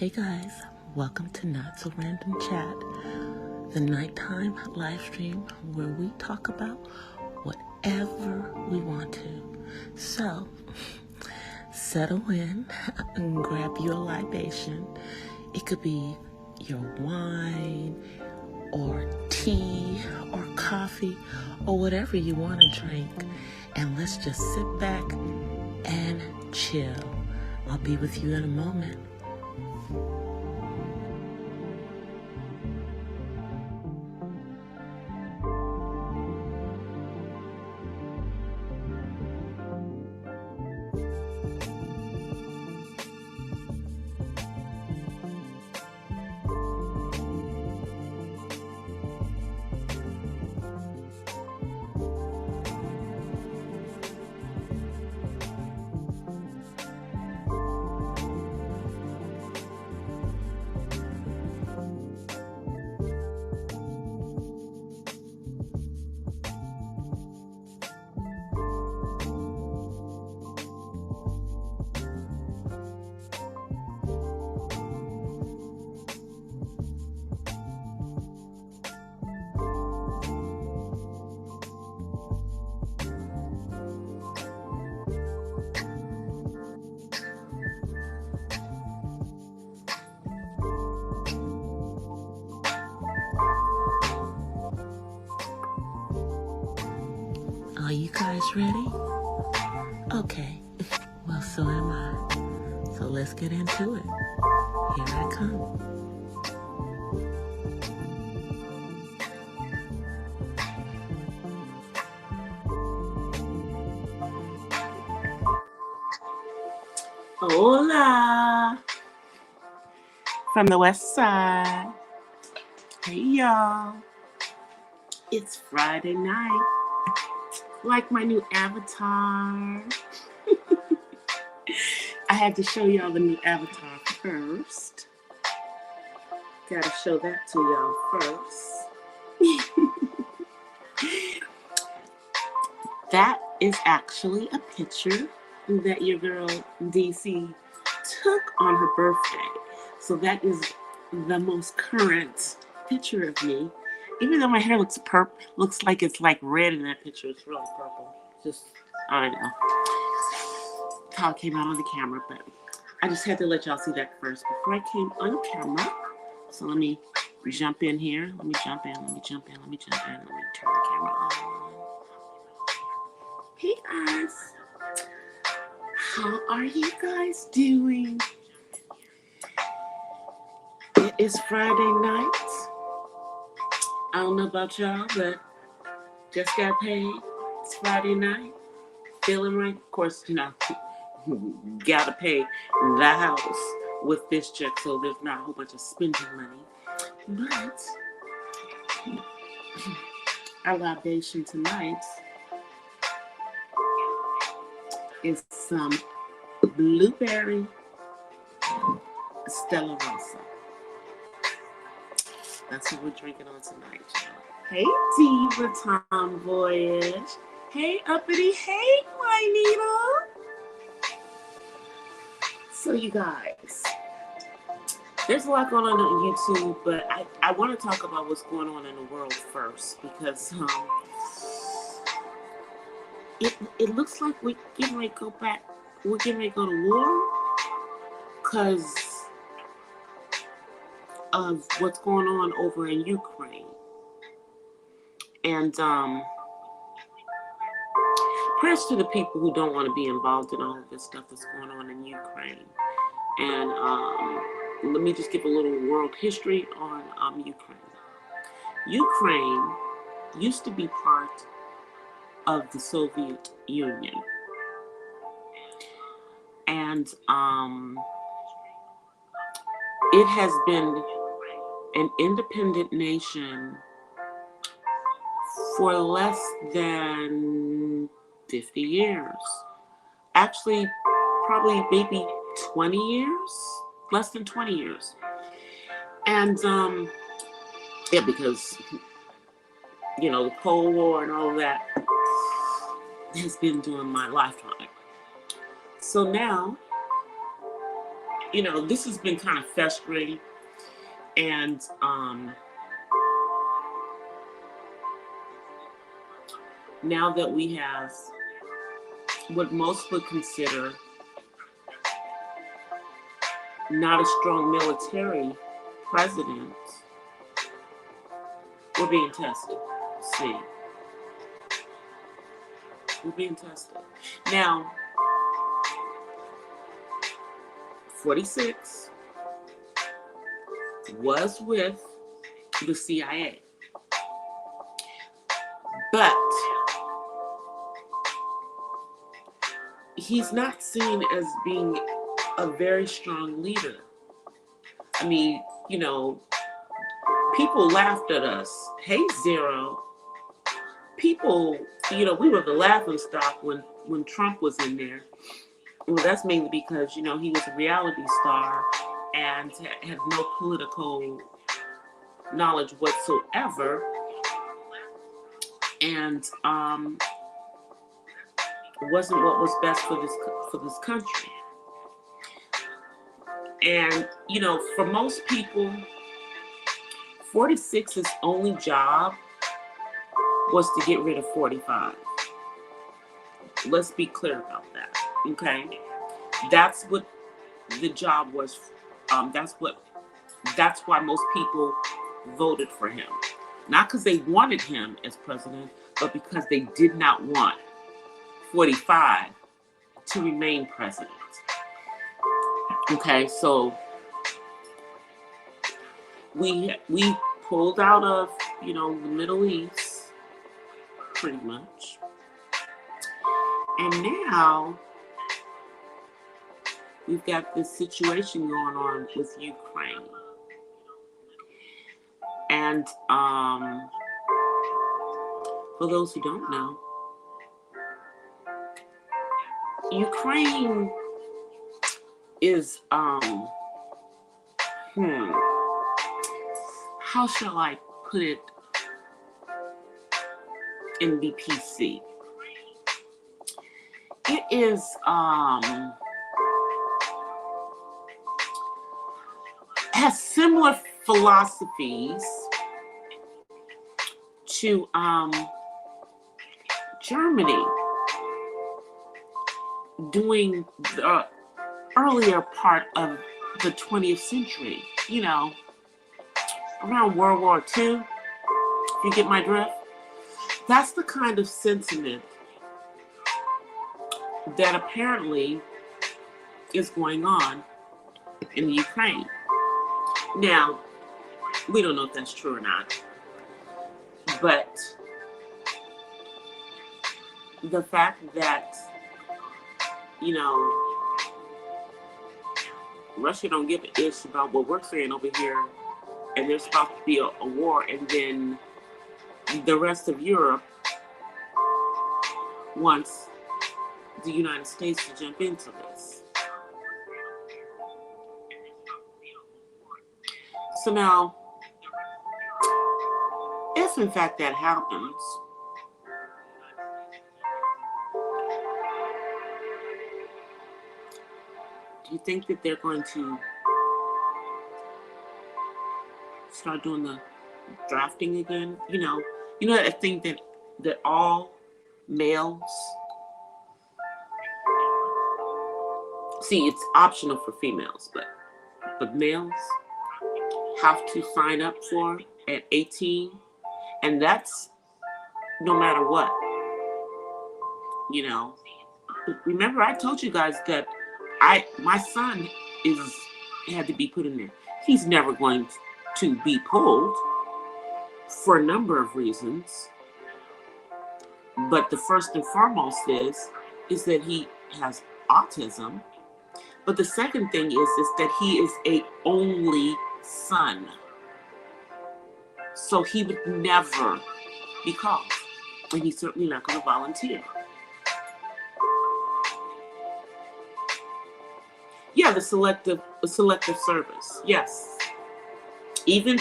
Hey guys, welcome to Not So Random Chat, the nighttime live stream where we talk about whatever we want to. So, settle in and grab your libation. It could be your wine or tea or coffee or whatever you want to drink. And let's just sit back and chill. I'll be with you in a moment. Are you guys ready? Okay. Well, so am I. So let's get into it. Here I come. Hola! From the west side. Hey, y'all. It's Friday night. Like my new avatar. I had to show y'all the new avatar first. Gotta show that to y'all first. That is actually a picture that your girl DC took on her birthday. So that is the most current picture of me. Even though my hair looks like it's like red in that picture, it's really purple. Just, I don't know how it came out on the camera, but I just had to let y'all see that first before I came on camera. So let me jump in here. Let me jump in. Let me turn the camera on. Hey guys. How are you guys doing? It is Friday night. I don't know about y'all, but just got paid. It's Friday night. Feeling right. Of course, gotta pay the house with this check, so there's not a whole bunch of spending money. But our libation tonight is some blueberry Stella Rosa. That's what we're drinking on tonight, y'all. Hey, Diva Tomboyish. Hey, Uppity. Hey, Juanita. So, you guys, there's a lot going on YouTube, but I want to talk about what's going on in the world first, because it looks like we're getting ready to go back. We're getting ready to go to war because of what's going on over in Ukraine. And prayers to the people who don't want to be involved in all of this stuff that's going on in Ukraine. And let me just give a little world history on Ukraine. Ukraine used to be part of the Soviet Union. And it has been an independent nation for less than 50 years. Actually, probably maybe 20 years, less than 20 years. And yeah, because, the Cold War and all of that has been during my lifetime. So now you know, this has been kind of festering, and now that we have what most would consider not a strong military president, we're being tested. See, we're being tested. Now, 46 was with the CIA, but he's not seen as being a very strong leader. I mean, you know, people laughed at us. Hey, Zero. People, you know, we were the laughing stock when Trump was in there. Well, that's mainly because, you know, he was a reality star and had no political knowledge whatsoever. And wasn't what was best for this country. And, you know, for most people, 46's only job was to get rid of 45. Let's be clear about that, okay? That's what the job was. That's why most people voted for him. Not because they wanted him as president, but because they did not want 45 to remain president. Okay, so we pulled out of, you know, the Middle East, pretty much. And now we've got this situation going on with Ukraine. And for those who don't know, Ukraine is how shall I put it in BPC? It is has similar philosophies to Germany during the earlier part of the 20th century, you know, around World War II, if you get my drift. That's the kind of sentiment that apparently is going on in the Ukraine. Now, we don't know if that's true or not, but the fact that, you know, Russia don't give a ish about what we're saying over here, and there's supposed to be a war, and then the rest of Europe wants the United States to jump into this. So now, if in fact that happens, do you think that they're going to start doing the drafting again? You know that thing that all males, see, it's optional for females, but males have to sign up for at 18, and that's no matter what. You know, remember I told you guys that my son had to be put in there. He's never going to be pulled for a number of reasons, but the first and foremost is that he has autism. But the second thing is that he is a only son, so he would never be called, and he's certainly not going to volunteer. Yeah, the selective service. Yes, even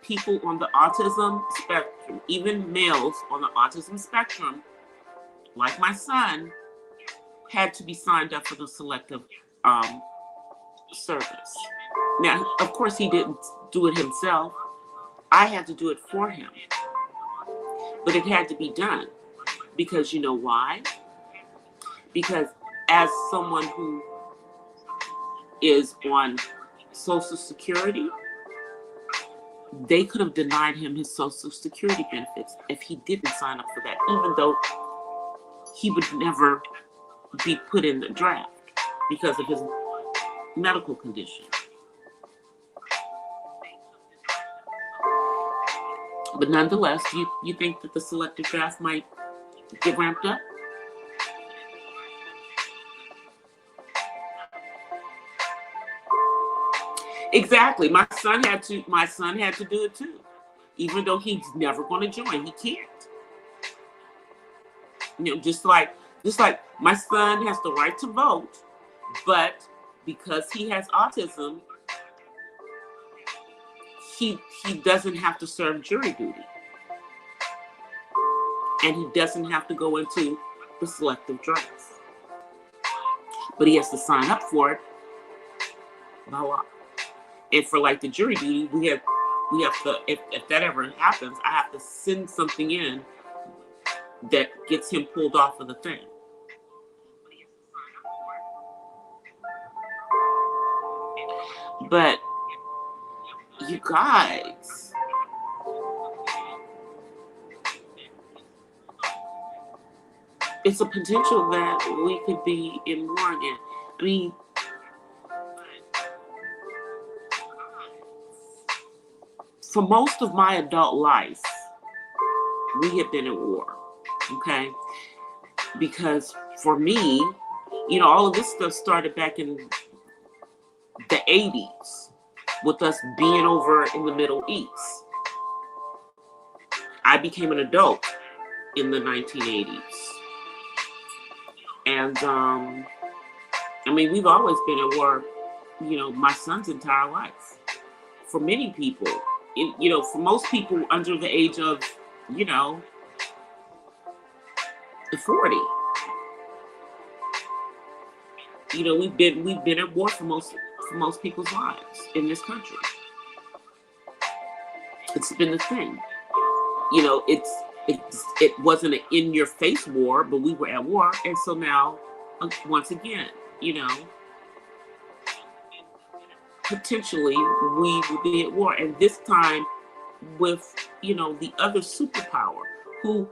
people on the autism spectrum, even males on the autism spectrum, like my son, had to be signed up for the selective service. Now, of course, he didn't do it himself. I had to do it for him. But it had to be done. Because you know why? Because as someone who is on Social Security, they could have denied him his Social Security benefits if he didn't sign up for that, even though he would never be put in the draft because of his medical condition. But nonetheless, you think that the selective draft might get ramped up? Exactly. My son had to do it too. Even though he's never going to join, he can't. You know, just like my son has the right to vote, but because he has autism, he doesn't have to serve jury duty. And he doesn't have to go into the selective draft. But he has to sign up for it. Voila. And for like the jury duty, we have to, if that ever happens, I have to send something in that gets him pulled off of the thing. But you guys, it's a potential that we could be in war again. I mean, for most of my adult life, we have been at war, okay? Because for me, you know, all of this stuff started back in the 80s with us being over in the Middle East. I became an adult in the 1980s. And, I mean, we've always been at war, you know, my son's entire life. For many people, you know, for most people under the age of, you know, 40. You know, we've been at war for most people's lives in this country. It's been the thing. You know, it wasn't an in-your-face war, but we were at war, and so now, once again, you know, potentially we will be at war, and this time with, you know, the other superpower who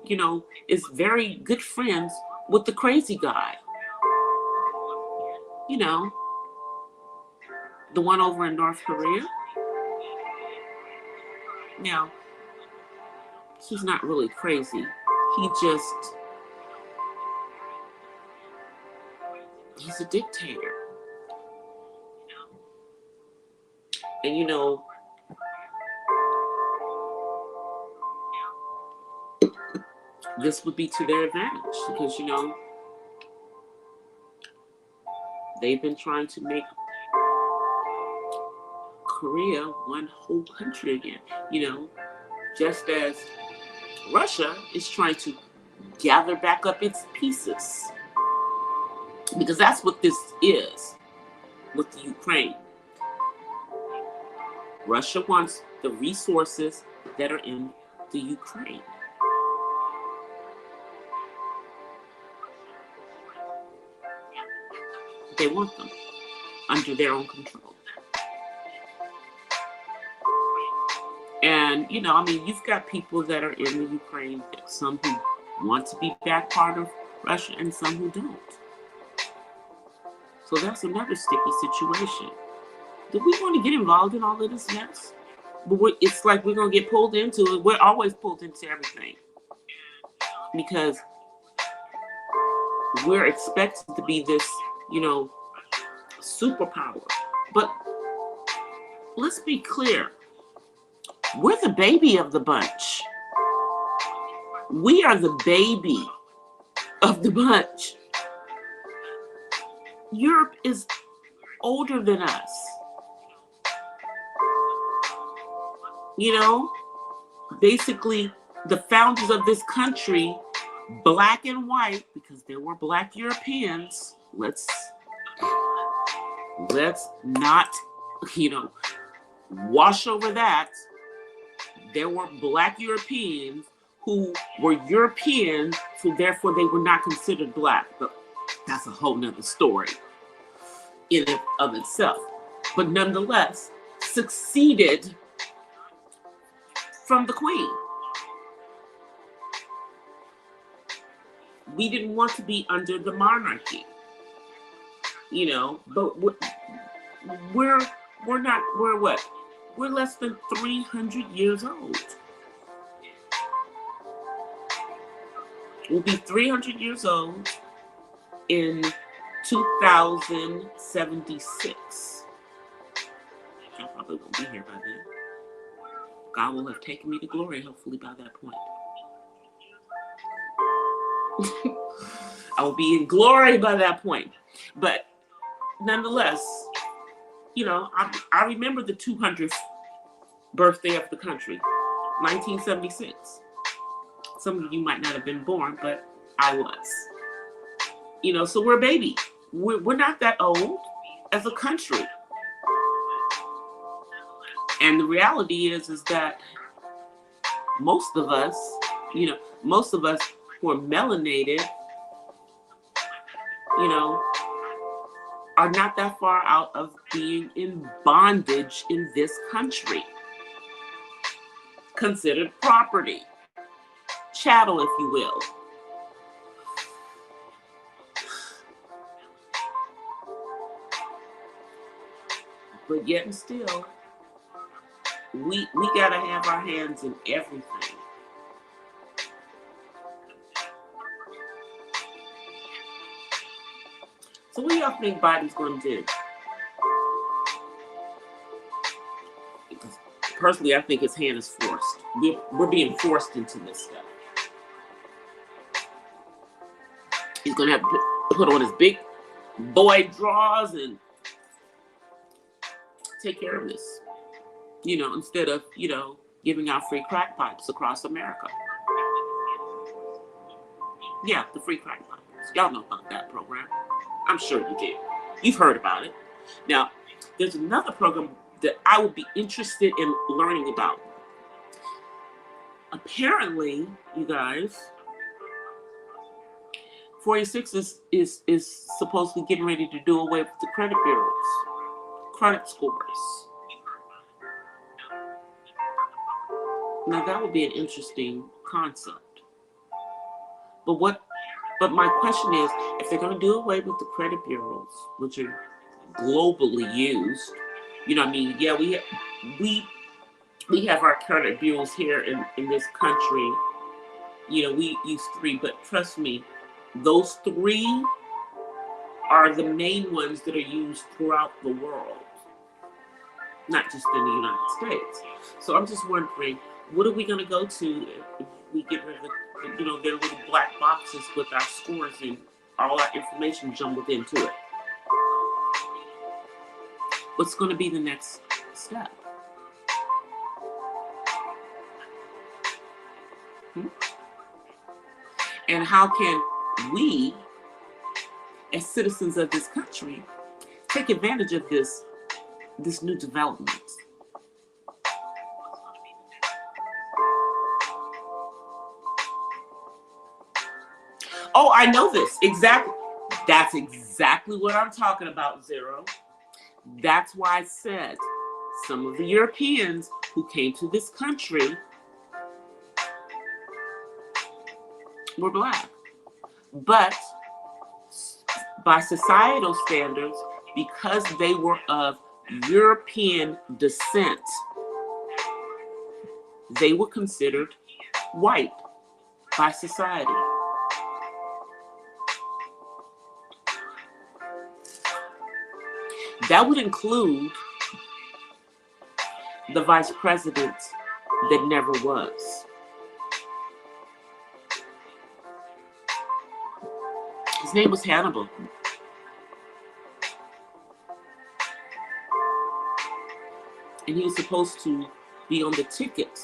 you know is very good friends with the crazy guy. You know, the one over in North Korea. Now, he's not really crazy. He's a dictator. And you know, this would be to their advantage because, you know, they've been trying to make Korea one whole country again, you know, just as Russia is trying to gather back up its pieces. Because that's what this is with the Ukraine. Russia wants the resources that are in the Ukraine. They want them under their own control. And, you know, I mean, you've got people that are in the Ukraine, some who want to be back part of Russia and some who don't. So that's another sticky situation. Do we want to get involved in all of this mess? But it's like we're going to get pulled into it. We're always pulled into everything. Because we're expected to be this, you know, superpower. But let's be clear. We're the baby of the bunch. We are the baby of the bunch. Europe is older than us. You know, basically, the founders of this country black and white, because there were black Europeans. Let's not, wash over that. There were black Europeans who were European, so therefore they were not considered black. But that's a whole nother story in and of itself. But nonetheless, succeeded from the Queen. We didn't want to be under the monarchy, but we're what? We're less than 300 years old. We'll be 300 years old in 2076. I probably won't be here by then. God will have taken me to glory, hopefully, by that point. I will be in glory by that point. But nonetheless, I remember the 200th birthday of the country, 1976. Some of you might not have been born, but I was. So we're a baby. We're not that old as a country. And the reality is that most of us who are melanated, are not that far out of being in bondage in this country. Considered property. Chattel, if you will. But yet and still, we gotta have our hands in everything. So what do y'all think Biden's going to do? Because personally, I think his hand is forced. We're being forced into this stuff. He's going to have to put on his big boy drawers and take care of this. Instead of, giving out free crack pipes across America. Yeah, the free crack pipes. Y'all know about that program. I'm sure you did. You've heard about it. Now, there's another program that I would be interested in learning about. Apparently, you guys, 46 is supposedly getting ready to do away with the credit bureaus, credit scores. Now, that would be an interesting concept. But my question is, if they're going to do away with the credit bureaus, which are globally used, yeah, we have our credit bureaus here in this country. We use 3, but trust me, those 3 are the main ones that are used throughout the world, not just in the United States. So I'm just wondering, what are we going to go to if we get rid of the their little black boxes with our scores and all our information jumbled into it? What's going to be the next step? And how can we, as citizens of this country, take advantage of this new development? Oh, I know this. Exactly. That's exactly what I'm talking about, Zero. That's why I said some of the Europeans who came to this country were black. But by societal standards, because they were of European descent, they were considered white by society. That would include the vice president that never was. His name was Hannibal. And he was supposed to be on the ticket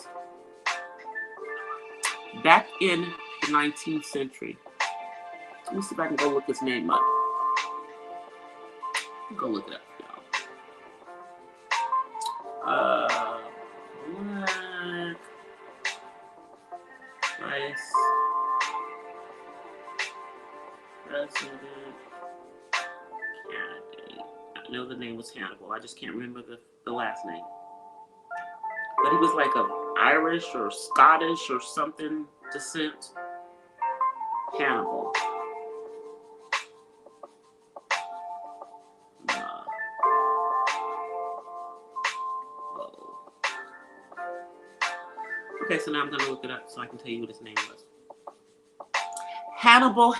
back in the 19th century. Let me see if I can go look his name up. Go look it up, y'all. Black Vice President candidate. I know the name was Hannibal. I just can't remember the last name. But he was like of Irish or Scottish or something descent. Hannibal. Okay, so now I'm going to look it up so I can tell you what his name was. Hannibal.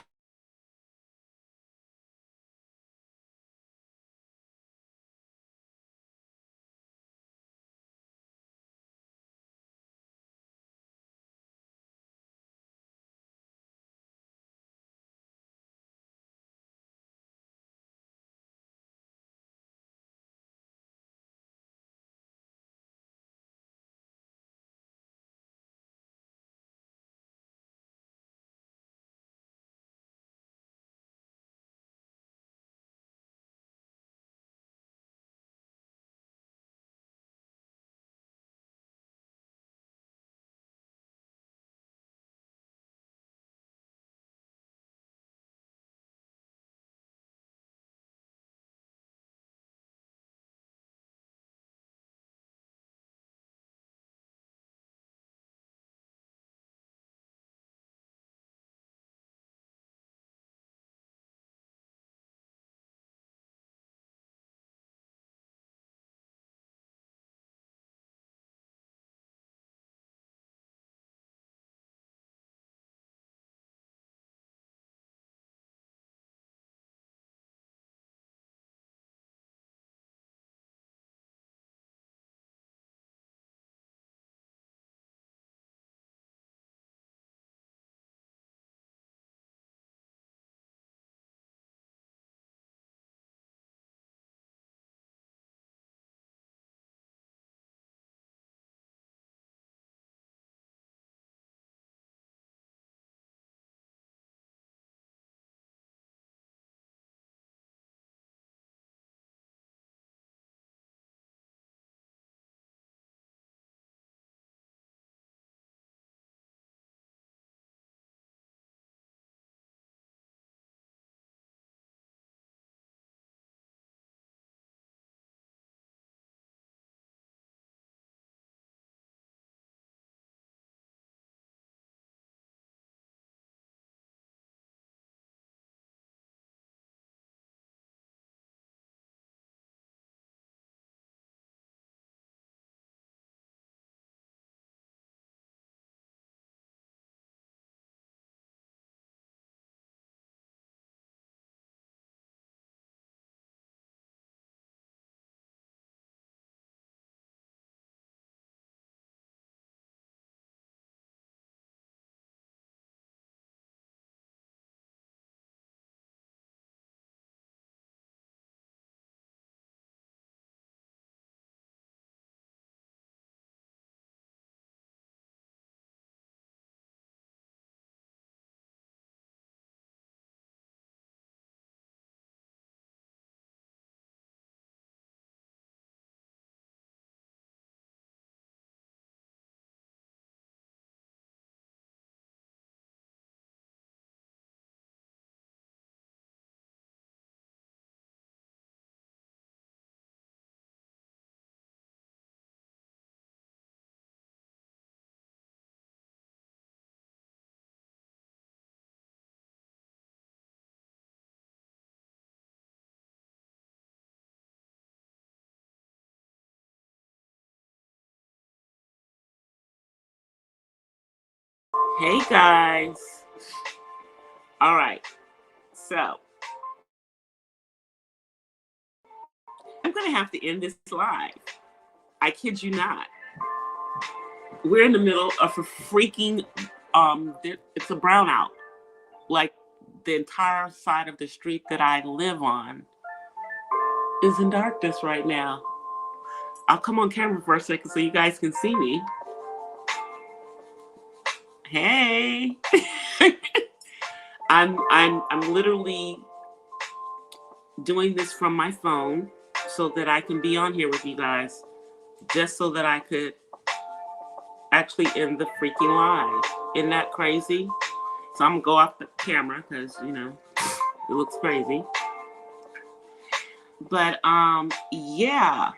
Hey guys. All right. So I'm going to have to end this live. I kid you not. We're in the middle of a freaking, it's a brownout. Like the entire side of the street that I live on is in darkness right now. I'll come on camera for a second so you guys can see me. Hey. I'm literally doing this from my phone so that I can be on here with you guys, just so that I could actually end the freaking live. Isn't that crazy? So I'm gonna go off the camera because it looks crazy. But yeah,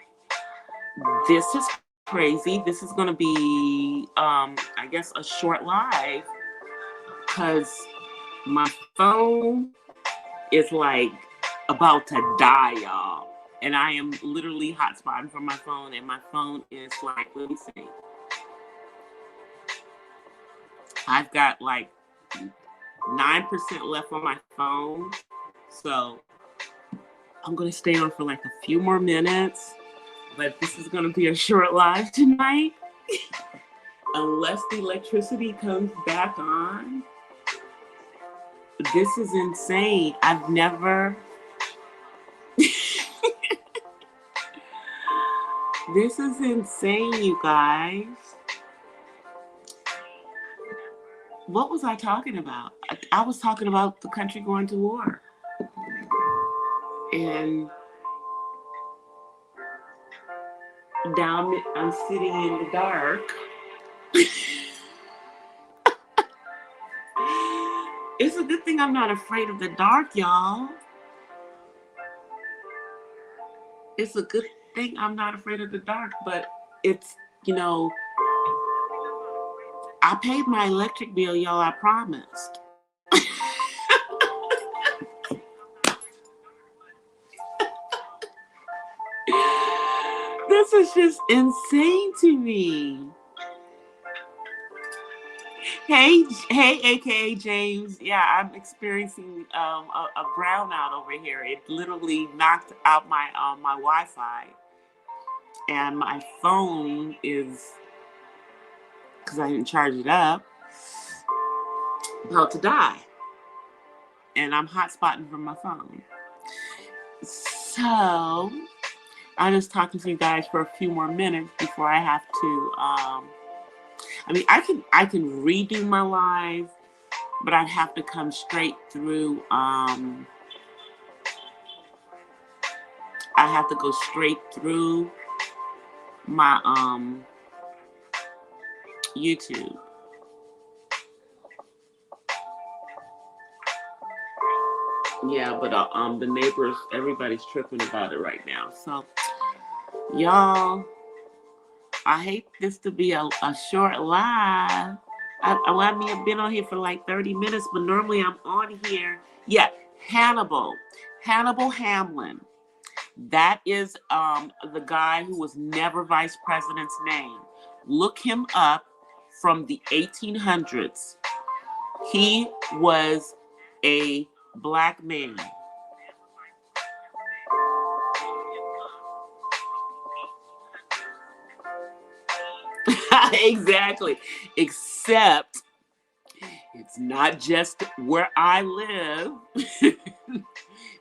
this is crazy. This is gonna be I guess a short live because my phone is like about to die, y'all. And I am literally hotspotting from my phone, and my phone is like, let me see. I've got like 9% left on my phone. So I'm gonna stay on for like a few more minutes. But this is gonna be a short live tonight. Unless the electricity comes back on. This is insane. I've never This is insane, you guys. What was I talking about? I was talking about the country going to war. And down, I'm sitting in the dark. It's a good thing I'm not afraid of the dark, y'all. It's a good thing I'm not afraid of the dark, but it's, I paid my electric bill, y'all, I promised. This is just insane to me. Hey, AKA James. Yeah, I'm experiencing a brownout over here. It literally knocked out my my Wi-Fi, and my phone is, because I didn't charge it up, about to die. And I'm hotspotting from my phone. So I'm just talking to you guys for a few more minutes before I have to. I can redo my live, but I'd have to come straight through. I have to go straight through my YouTube. Yeah, but the neighbors, everybody's tripping about it right now. So, y'all, I hate this to be a short live. I've been on here for like 30 minutes, but normally I'm on here. Yeah, Hannibal Hamlin. That is the guy who was never vice president's name. Look him up from the 1800s. He was a black man. Exactly. Except it's not just where I live.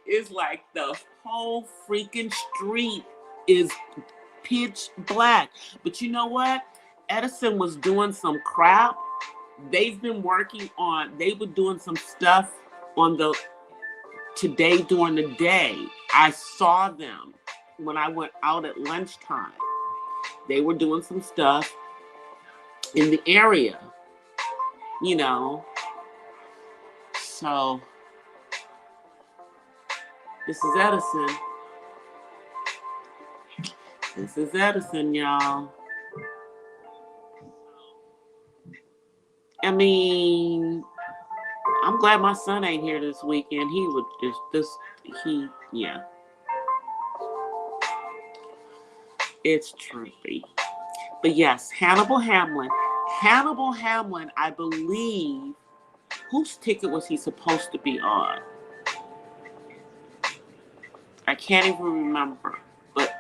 It's like the whole freaking street is pitch black. But you know what? Edison was doing some crap. They were doing some stuff on today during the day. I saw them when I went out at lunchtime. They were doing some stuff in the area, So this is Edison. This is Edison, y'all. I mean, I'm glad my son ain't here this weekend. He would yeah. It's trippy. But yes, Hannibal Hamlin. Hannibal Hamlin, I believe, whose ticket was he supposed to be on? I can't even remember, but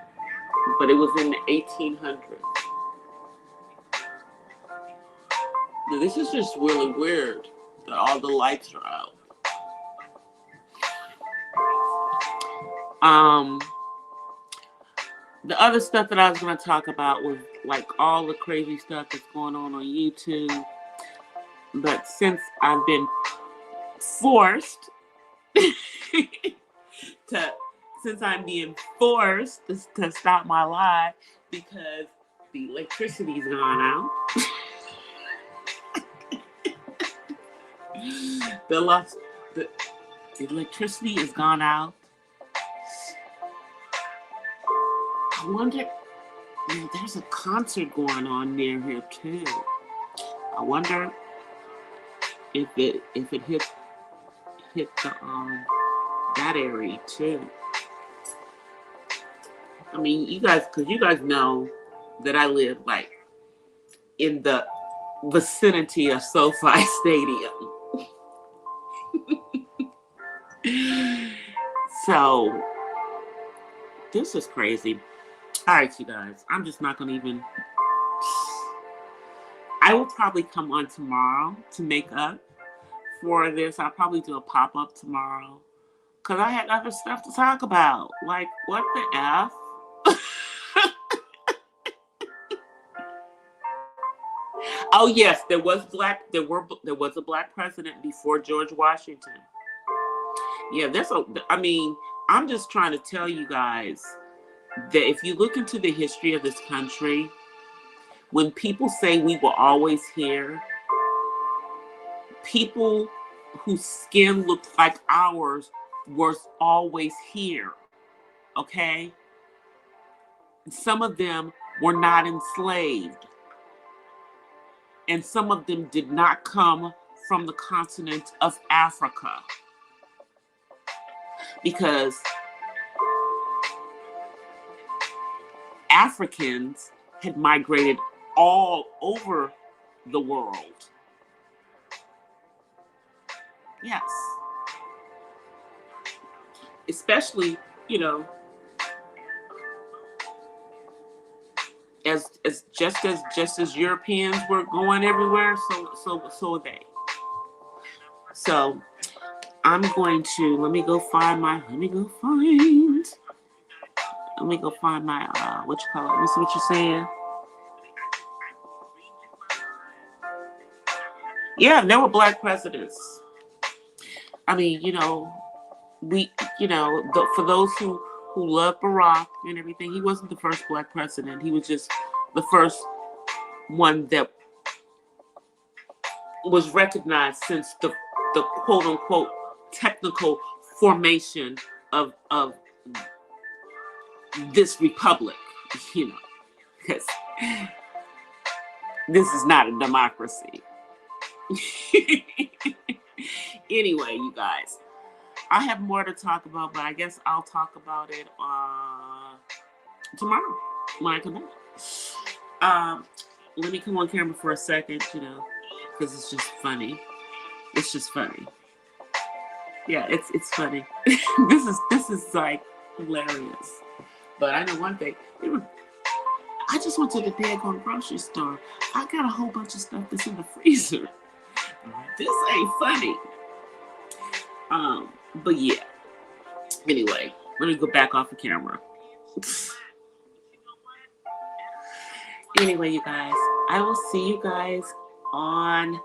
it was in the 1800s. Now, this is just really weird that all the lights are out. The other stuff that I was going to talk about was like all the crazy stuff that's going on YouTube. But since I've been forced to, since I'm being forced to stop my live because the electricity's gone out. The electricity is gone out. I wonder, there's a concert going on near here too. I wonder if it hit the that area too. I mean, you guys know that I live like in the vicinity of SoFi Stadium. So this is crazy. All right, you guys, I'm just not gonna even. I will probably come on tomorrow to make up for this. I'll probably do a pop-up tomorrow because I had other stuff to talk about. Like, what the F? Oh yes, there was a black president before George Washington. Yeah, I'm just trying to tell you guys that if you look into the history of this country, when people say we were always here, people whose skin looked like ours were always here, okay? Some of them were not enslaved. And some of them did not come from the continent of Africa. Because Africans had migrated all over the world. Yes. Especially, just as Europeans were going everywhere, so they. So I'm going to let me go find my what you call it? Let me see what you're saying. Yeah, there were black presidents. I mean, for those who love Barack and everything, he wasn't the first black president. He was just the first one that was recognized since the quote unquote technical formation of this republic, because this is not a democracy. Anyway, you guys, I have more to talk about, but I guess I'll talk about it tomorrow when I come back. Let me come on camera for a second, because it's just funny. It's just funny. Yeah, it's funny. This is like hilarious. But I know one thing. I just went to the daggone grocery store. I got a whole bunch of stuff that's in the freezer. This ain't funny. But yeah. Anyway, let me go back off the camera. Anyway, you guys, I will see you guys on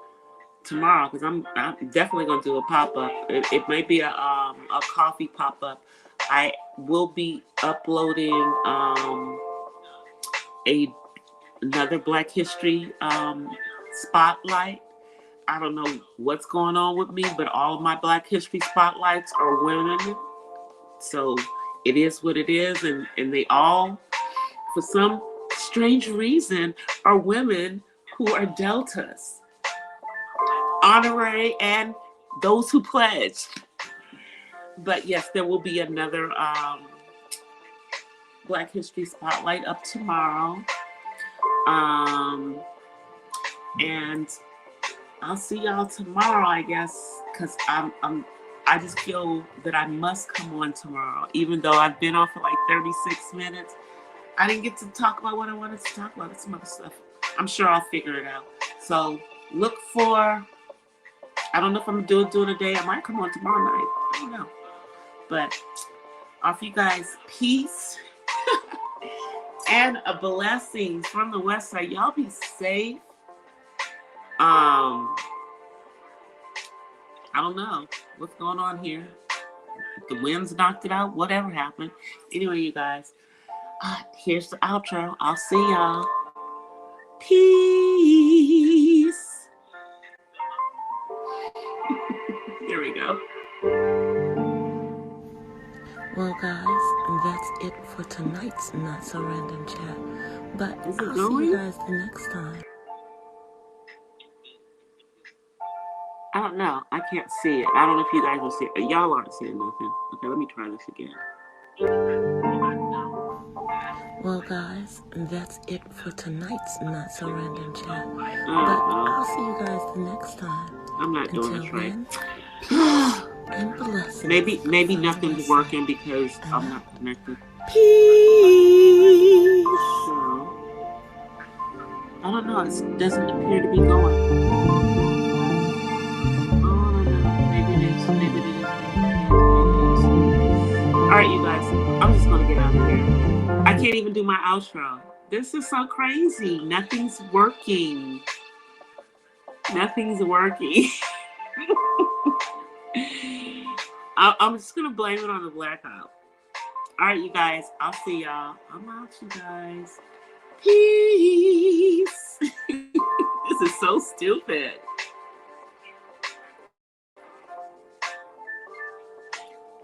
tomorrow because I'm definitely gonna do a pop-up. It might be a coffee pop-up. I will be uploading another Black History spotlight. I don't know what's going on with me, but all of my Black History spotlights are women. So it is what it is, and they all, for some strange reason, are women who are deltas, honorary, and those who pledged. But yes, there will be another Black History spotlight up tomorrow, and I'll see y'all tomorrow, I guess, because I just feel that I must come on tomorrow, even though I've been on for like 36 minutes. I didn't get to talk about what I wanted to talk about. Some other stuff. I'm sure I'll figure it out. So look for, I don't know if I'm doing it today. I might come on tomorrow night. I don't know. But offer you guys peace and a blessing from the West Side. Y'all be safe. I I don't know what's going on here. The winds knocked it out. Whatever happened. Anyway, you guys, here's the outro. I'll see y'all. Peace. Here we go. Well, guys, that's it for tonight's Not So Random Chat. But I'll see you guys the next time. I don't know. I can't see it. I don't know if you guys will see it. Y'all aren't seeing nothing. Okay, let me try this again. Well, guys, that's it for tonight's Not So Random Chat. But I'll see you guys the next time. I'm not doing this right. Peace and blessings. Maybe nothing's working because I'm not connected. Peace. So, I don't know. It doesn't appear to be going. Maybe it is. All right, you guys. I'm just going to get out of here. I can't even do my outro. This is so crazy. Nothing's working. Nothing's working. I'm just going to blame it on the blackout. All right, you guys. I'll see y'all. I'm out, you guys. Peace. This is so stupid.